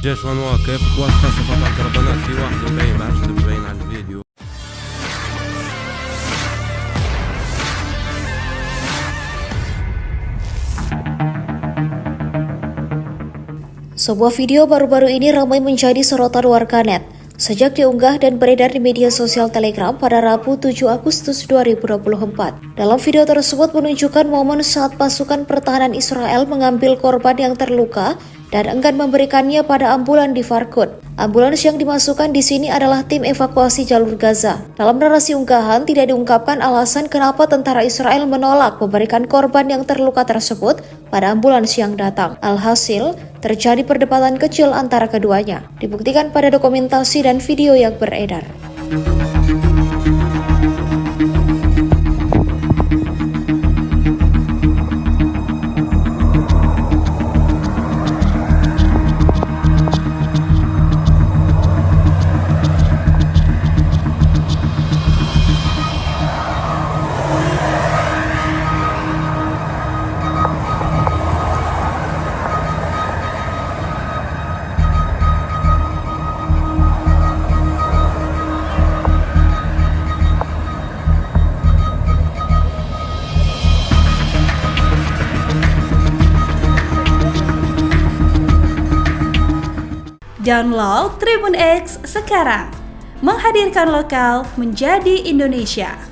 جيش ونواقف واتصفت الكربونات في 41 ب 41 على الفيديو. Sebuah video baru-baru ini ramai menjadi sorotan warganet sejak diunggah dan beredar di media sosial Telegram pada Rabu 7 Agustus 2024. Dalam video tersebut menunjukkan momen saat pasukan pertahanan Israel mengambil korban yang terluka dan enggan memberikannya pada ambulan di Farkun. Ambulans yang dimasukkan di sini adalah tim evakuasi jalur Gaza. Dalam narasi unggahan tidak diungkapkan alasan kenapa tentara Israel menolak memberikan korban yang terluka tersebut pada ambulans yang datang. Alhasil, terjadi perdebatan kecil antara keduanya. Dibuktikan pada dokumentasi dan video yang beredar. Download Tribun X sekarang, menghadirkan lokal menjadi Indonesia.